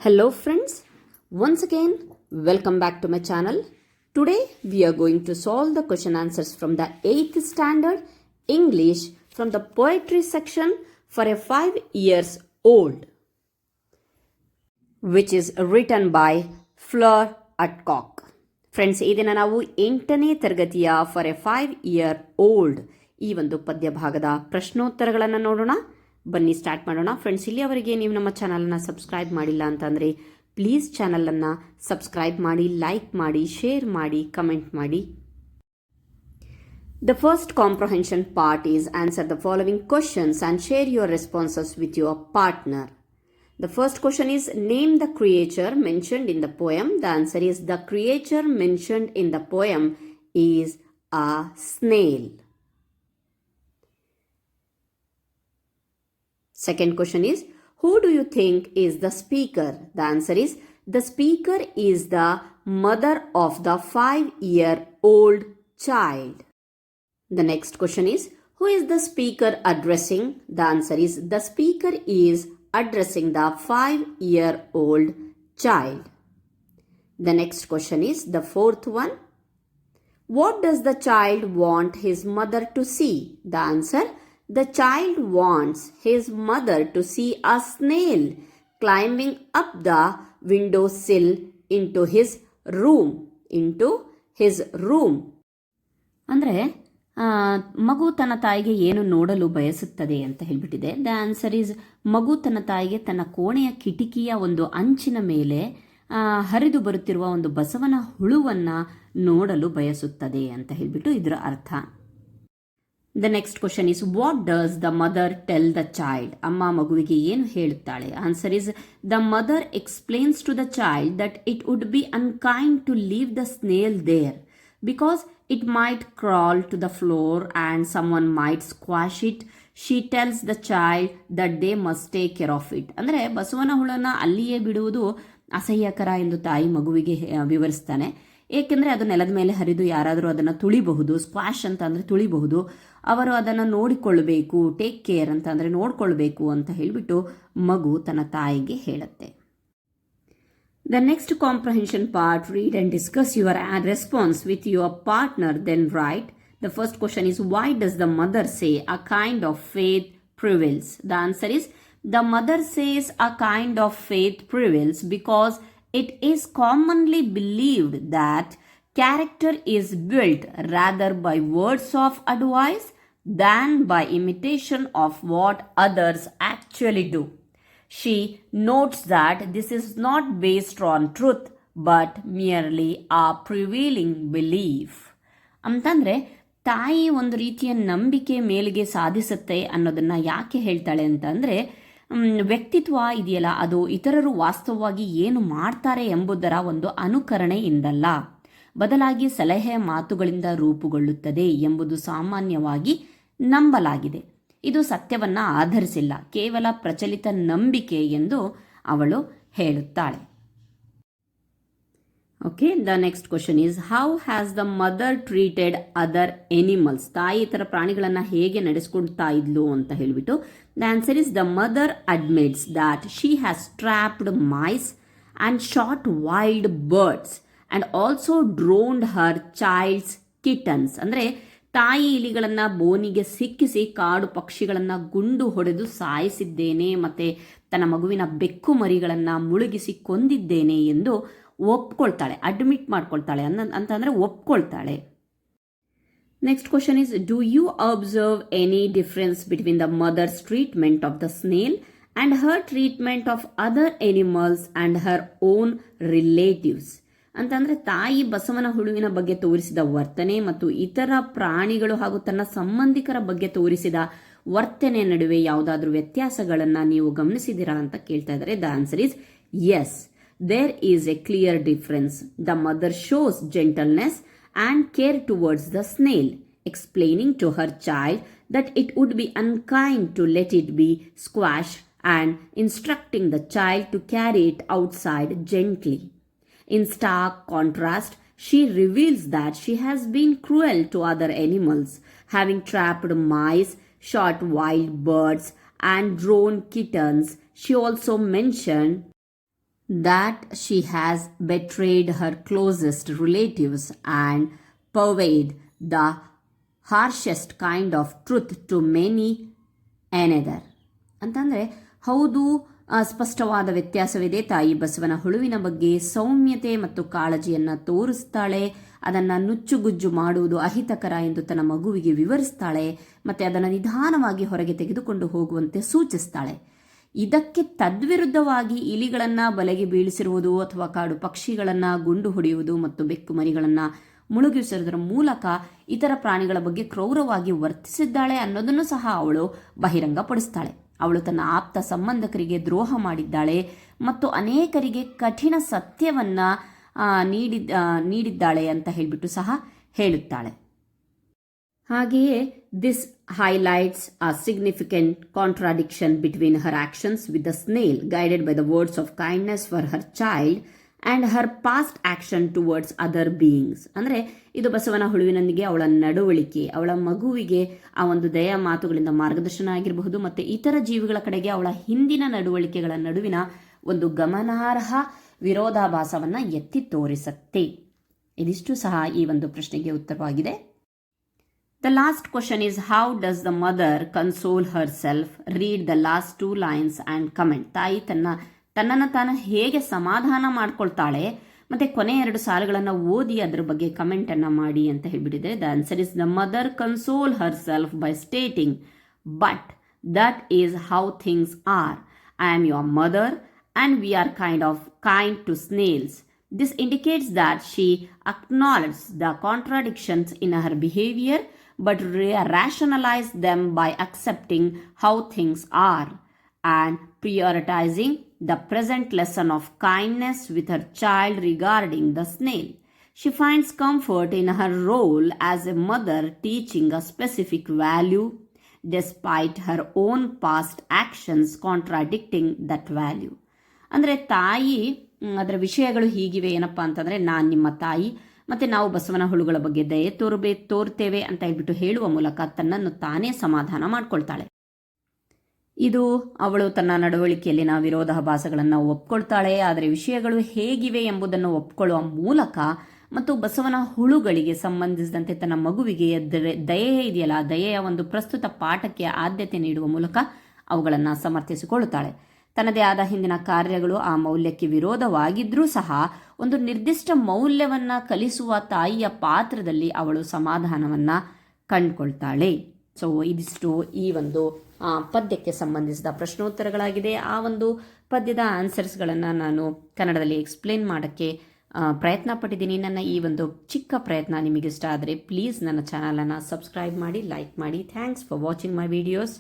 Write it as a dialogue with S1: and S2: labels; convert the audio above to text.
S1: Hello friends, once again welcome back to my channel. Today we are going to solve the question answers from the 8th standard English from the poetry section for a 5 years old, which is written by Fleur Adcock. Friends, ಈ ದಿನ ನಾವು 8ನೇ ತರಗತಿಯ for A 5 year old ಈ ಒಂದು ಪದ್ಯ ಭಾಗದ ಪ್ರಶ್ನೋತ್ತರಗಳನ್ನು ನೋಡೋಣ. ಬನ್ನಿ ಸ್ಟಾರ್ಟ್ ಮಾಡೋಣ. ಫ್ರೆಂಡ್ಸ್, ಇಲ್ಲಿಯವರೆಗೆ ನೀವು ನಮ್ಮ ಚಾನಲನ್ನು ಸಬ್ಸ್ಕ್ರೈಬ್ ಮಾಡಿಲ್ಲ ಅಂತಂದರೆ ಪ್ಲೀಸ್ ಚಾನಲನ್ನು ಸಬ್ಸ್ಕ್ರೈಬ್ ಮಾಡಿ, ಲೈಕ್ ಮಾಡಿ, ಶೇರ್ ಮಾಡಿ, ಕಮೆಂಟ್ ಮಾಡಿ. The first comprehension part is answer the following questions and share your responses with your partner. The first question is name the creature mentioned in the poem. The answer is the creature mentioned in the poem is a snail. Second question is who do you think is the speaker? The answer is the speaker is the mother of the 5-year-old child. The next question is who is the speaker addressing? The answer is the speaker is addressing the 5-year-old child. The next question is the fourth one. What does the child want his mother to see? The answer, the child wants his mother to see a snail climbing up the windowsill into his room. ಅಂದರೆ ಮಗು ತನ್ನ ತಾಯಿಗೆ ಏನು ನೋಡಲು ಬಯಸುತ್ತದೆ ಅಂತ ಹೇಳ್ಬಿಟ್ಟಿದೆ. The answer is ಮಗು ತನ್ನ ತಾಯಿಗೆ ತನ್ನ ಕೋಣೆಯ ಕಿಟಕಿಯ ಒಂದು ಅಂಚಿನ ಮೇಲೆ ಹರಿದು ಬರುತ್ತಿರುವ ಒಂದು ಬಸವನ ಹುಳುವನ್ನು ನೋಡಲು ಬಯಸುತ್ತದೆ ಅಂತ ಹೇಳ್ಬಿಟ್ಟು ಇದರ ಅರ್ಥ. The next question is what does the mother tell the child? ಅಮ್ಮ ಮಗುವಿಗೆ ಏನು ಹೇಳುತ್ತಾಳೆ? Answer is the mother explains to the child that it would be unkind to leave the snail there because it might crawl to the floor and someone might squash it. She tells the child that they must take care of it. ಅಂದರೆ ಬಸವನ ಹುಳನ ಅಲ್ಲಿಯೇ ಬಿಡುವುದು ಅಸಹ್ಯಕರ ಎಂದು ತಾಯಿ ಮಗುವಿಗೆ ವಿವರಿಸ್ತಾನೆ. ಏಕೆಂದರೆ ಅದು ನೆಲದ ಮೇಲೆ ಹರಿದು ಯಾರಾದರೂ ಅದನ್ನು ತುಳಿಬಹುದು. ಸ್ಕ್ವಾಶ್ ಅಂತ ಅಂದರೆ ತುಳಿಬಹುದು. ಅವರು ಅದನ್ನು ನೋಡಿಕೊಳ್ಳಬೇಕು, ಟೇಕ್ ಕೇರ್ ಅಂತ ಅಂದರೆ ನೋಡಿಕೊಳ್ಬೇಕು ಅಂತ ಹೇಳಿಬಿಟ್ಟು ಮಗು ತನ್ನ ತಾಯಿಗೆ ಹೇಳುತ್ತೆ. The next comprehension part, read and discuss your response with your partner, then write. The first question is why does the mother say a kind of faith prevails? The answer is the mother says a kind of faith prevails because it is commonly believed that character is built rather by words of advice than by imitation of what others actually do. She notes that this is not based on truth but merely a prevailing belief. ಅಂತಂದರೆ ತಾಯಿ ಒಂದು ರೀತಿಯ ನಂಬಿಕೆ ಮೇಲಿಗೆ ಸಾಧಿಸುತ್ತೆ ಅನ್ನೋದನ್ನು ಯಾಕೆ ಹೇಳ್ತಾಳೆ ಅಂತಂದರೆ ವ್ಯಕ್ತಿತ್ವ ಇದೆಯಲ್ಲ ಅದು ಇತರರು ವಾಸ್ತವವಾಗಿ ಏನು ಮಾಡ್ತಾರೆ ಎಂಬುದರ ಒಂದು ಅನುಕರಣೆಯಿಂದಲ್ಲ, ಬದಲಾಗಿ ಸಲಹೆ ಮಾತುಗಳಿಂದ ರೂಪುಗೊಳ್ಳುತ್ತದೆ ಎಂಬುದು ಸಾಮಾನ್ಯವಾಗಿ ನಂಬಲಾಗಿದೆ. ಇದು ಸತ್ಯವನ್ನು ಆಧರಿಸಿಲ್ಲ, ಕೇವಲ ಪ್ರಚಲಿತ ನಂಬಿಕೆ ಎಂದು ಅವಳು ಹೇಳುತ್ತಾಳೆ. Okay, the next question is how has the mother treated other animals? ತಾಯಿ ಇತರ ಪ್ರಾಣಿಗಳನ್ನು ಹೇಗೆ ನಡೆಸ್ಕೊಳ್ತಾ ಇದ್ಲು ಅಂತ ಹೇಳಿಬಿಟ್ಟು the answer is the mother admits that she has trapped mice and shot wild birds and also drowned her childs kittens. ಅಂದರೆ ತಾಯಿ ಇಲಿಗಳನ್ನು ಬೋನಿಗೆ ಸಿಕ್ಕಿಸಿ ಕಾಡು ಪಕ್ಷಿಗಳನ್ನು ಗುಂಡು ಹೊಡೆದು ಸಾಯಿಸಿದ್ದೇನೆ ಮತ್ತು ತನ್ನ ಮಗುವಿನ ಬೆಕ್ಕು ಮರಿಗಳನ್ನು ಮುಳುಗಿಸಿ ಕೊಂದಿದ್ದೇನೆ ಎಂದು ಒಪ್ಕೊಳ್ತಾಳೆ, ಅಡ್ಮಿಟ್ ಮಾಡ್ಕೊಳ್ತಾಳೆ ಅಂತಂದರೆ ಒಪ್ಕೊಳ್ತಾಳೆ. Next question is do you observe any difference between the mother's treatment of the snail and her treatment of other animals and her own relatives? ಅಂತಂದರೆ ತಾಯಿ ಬಸವನ ಹುಳುವಿನ ಬಗ್ಗೆ ತೋರಿಸಿದ ವರ್ತನೆ ಮತ್ತು ಇತರ ಪ್ರಾಣಿಗಳು ಹಾಗೂ ತನ್ನ ಸಂಬಂಧಿಕರ ಬಗ್ಗೆ ತೋರಿಸಿದ ವರ್ತನೆ ನಡುವೆ ಯಾವುದಾದ್ರೂ ವ್ಯತ್ಯಾಸಗಳನ್ನು ನೀವು ಗಮನಿಸಿದಿರಾ ಅಂತ ಕೇಳ್ತಾ ಇದ್ದಾರೆ. The answer is yes, there is a clear difference. The mother shows gentleness and care towards the snail, explaining to her child that it would be unkind to let it be squash and instructing the child to carry it outside gently. In stark contrast, she reveals that she has been cruel to other animals, having trapped mice, shot wild birds, and drawn kittens. She also mentioned that she has betrayed her closest relatives and purveyed the harshest kind of truth to many another. ಅಂತಂದರೆ ಹೌದು, ಸ್ಪಷ್ಟವಾದ ವ್ಯತ್ಯಾಸವಿದೆ. ತಾಯಿ ಬಸವನ ಹುಳುವಿನ ಬಗ್ಗೆ ಸೌಮ್ಯತೆ ಮತ್ತು ಕಾಳಜಿಯನ್ನು ತೋರಿಸ್ತಾಳೆ. ಅದನ್ನು ನುಚ್ಚುಗುಜ್ಜು ಮಾಡುವುದು ಅಹಿತಕರ ಎಂದು ತನ್ನ ಮಗುವಿಗೆ ವಿವರಿಸ್ತಾಳೆ ಮತ್ತು ಅದನ್ನು ನಿಧಾನವಾಗಿ ಹೊರಗೆ ತೆಗೆದುಕೊಂಡು ಹೋಗುವಂತೆ ಸೂಚಿಸ್ತಾಳೆ. ಇದಕ್ಕೆ ತದ್ವಿರುದ್ಧವಾಗಿ ಇಲಿಗಳನ್ನು ಬಲೆಗೆ ಬೀಳಿಸಿರುವುದು ಅಥವಾ ಕಾಡು ಪಕ್ಷಿಗಳನ್ನು ಗುಂಡು ಹೊಡೆಯುವುದು ಮತ್ತು ಬೆಕ್ಕು ಮರಿಗಳನ್ನು ಮುಳುಗಿಸುವುದರ ಮೂಲಕ ಇತರ ಪ್ರಾಣಿಗಳ ಬಗ್ಗೆ ಕ್ರೂರವಾಗಿ ವರ್ತಿಸಿದ್ದಾಳೆ ಅನ್ನೋದನ್ನು ಸಹ ಅವಳು ಬಹಿರಂಗಪಡಿಸ್ತಾಳೆ. ಅವಳು ತನ್ನ ಆಪ್ತ ಸಂಬಂಧಿಕರಿಗೆ ದ್ರೋಹ ಮಾಡಿದ್ದಾಳೆ ಮತ್ತು ಅನೇಕರಿಗೆ ಕಠಿಣ ಸತ್ಯವನ್ನು ನೀಡಿದ್ದಾಳೆ ಅಂತ ಹೇಳಿಬಿಟ್ಟು ಸಹ ಹೇಳುತ್ತಾಳೆ. ಹಾಗೆಯೇ this highlights a significant contradiction between her actions with the snail, guided by the words of kindness for her child and her past action towards other beings. ಅಂದರೆ ಇದು ಬಸವನ ಹುಳುವಿನೊಂದಿಗೆ ಅವಳ ನಡವಳಿಕೆ, ಅವಳ ಮಗುವಿಗೆ ಆ ಒಂದು ದಯ ಮಾತುಗಳಿಂದ ಮಾರ್ಗದರ್ಶನ ಆಗಿರಬಹುದು ಮತ್ತು ಇತರ ಜೀವಿಗಳ ಕಡೆಗೆ ಅವಳ ಹಿಂದಿನ ನಡವಳಿಕೆಗಳ ನಡುವಿನ ಒಂದು ಗಮನಾರ್ಹ ವಿರೋಧಾಭಾಸವನ್ನು ಎತ್ತಿ ತೋರಿಸುತ್ತೆ. ಇದಿಷ್ಟು ಸಹ ಈ ಒಂದು ಪ್ರಶ್ನೆಗೆ ಉತ್ತರವಾಗಿದೆ. The last question is, how does the mother console herself? Read the last 2 lines and comment. ತಾಯಿ ತನ್ನನ್ನು ತಾನು ಹೇಗೆ ಸಮಾಧಾನ ಮಾಡ್ಕೊಳ್ತಾಳೆ ಮತ್ತು ಕೊನೆ 2 ಸಾಲುಗಳನ್ನು ಓದಿ ಅದರ ಬಗ್ಗೆ ಕಮೆಂಟನ್ನು ಮಾಡಿ ಅಂತ ಹೇಳಿಬಿಟ್ಟಿದೆ. The answer is, the mother console herself by stating, but that is how things are. I am your mother and we are kind to snails. This indicates that she acknowledges the contradictions in her behavior but rationalize them by accepting how things are and prioritizing the present lesson of kindness with her child regarding the snail. She finds comfort in her role as a mother, teaching a specific value despite her own past actions contradicting that value. ಅಂದರೆ ತಾಯಿ ಅದರ ವಿಷಯಗಳು ಹೀಗಿವೆ. ಏನಪ್ಪ ಅಂತಂದರೆ, ನಾನು ನಿಮ್ಮ ತಾಯಿ ಮತ್ತು ನಾವು ಬಸವನ ಹುಳುಗಳ ಬಗ್ಗೆ ದಯೆ ತೋರ್ತೇವೆ ಅಂತ ಹೇಳ್ಬಿಟ್ಟು ಹೇಳುವ ಮೂಲಕ ತನ್ನನ್ನು ತಾನೇ ಸಮಾಧಾನ ಮಾಡ್ಕೊಳ್ತಾಳೆ. ಇದು ಅವಳು ತನ್ನ ನಡವಳಿಕೆಯಲ್ಲಿನ ವಿರೋಧಾಭಾಸಗಳನ್ನು ಒಪ್ಕೊಳ್ತಾಳೆ. ಆದರೆ ವಿಷಯಗಳು ಹೇಗಿವೆ ಎಂಬುದನ್ನು ಒಪ್ಕೊಳ್ಳುವ ಮೂಲಕ ಮತ್ತು ಬಸವನ ಹುಳುಗಳಿಗೆ ಸಂಬಂಧಿಸಿದಂತೆ ತನ್ನ ಮಗುವಿಗೆ ದಯೆ ಇದೆಯಲ್ಲ, ದಯೆಯ ಒಂದು ಪ್ರಸ್ತುತ ಪಾಠಕ್ಕೆ ಆದ್ಯತೆ ನೀಡುವ ಮೂಲಕ ಅವುಗಳನ್ನು ಸಮರ್ಥಿಸಿಕೊಳ್ಳುತ್ತಾಳೆ. ತನ್ನದೇ ಆದ ಹಿಂದಿನ ಕಾರ್ಯಗಳು ಆ ಮೌಲ್ಯಕ್ಕೆ ವಿರೋಧವಾಗಿದ್ದರೂ ಸಹ ಒಂದು ನಿರ್ದಿಷ್ಟ ಮೌಲ್ಯವನ್ನು ಕಲಿಸುವ ತಾಯಿಯ ಪಾತ್ರದಲ್ಲಿ ಅವಳು ಸಮಾಧಾನವನ್ನು ಕಂಡುಕೊಳ್ತಾಳೆ. ಸೊ ಇದಿಷ್ಟು ಈ ಒಂದು ಪದ್ಯಕ್ಕೆ ಸಂಬಂಧಿಸಿದ ಪ್ರಶ್ನೋತ್ತರಗಳಾಗಿದೆ. ಆ ಒಂದು ಪದ್ಯದ ಆನ್ಸರ್ಸ್ಗಳನ್ನು ನಾನು ಕನ್ನಡದಲ್ಲಿ ಎಕ್ಸ್ಪ್ಲೇನ್ ಮಾಡೋಕ್ಕೆ ಪ್ರಯತ್ನ ಪಟ್ಟಿದ್ದೀನಿ. ನನ್ನ ಈ ಒಂದು ಚಿಕ್ಕ ಪ್ರಯತ್ನ ನಿಮಗಿಷ್ಟ ಆದರೆ ಪ್ಲೀಸ್ ನನ್ನ ಚಾನಲನ್ನು ಸಬ್ಸ್ಕ್ರೈಬ್ ಮಾಡಿ, ಲೈಕ್ ಮಾಡಿ. Thanks for watching my videos.